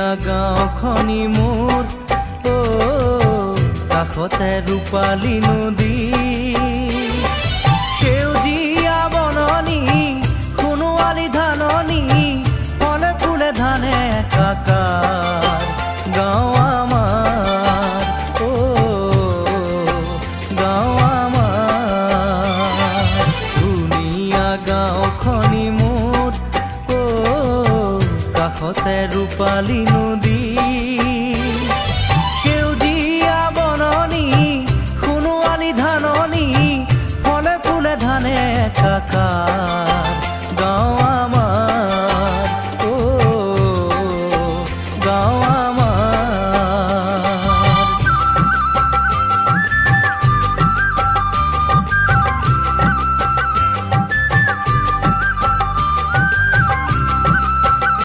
ধুনীয়া গাঁওখনি মোৰ কাষতে ৰূপালী নদী সেউজীয়া বননি সোণোৱালী ধাননি ফলে ফুলে ধানে একাকাৰ গাঁও আমাৰ গাঁও আমাৰ ধুনীয়া গাঁওখনি মোৰ কাষতে ৰূপালী নদী সেউজীয়া বননি সোণোৱালী ধাননি ফলে ফুলে ধানে একাকাৰ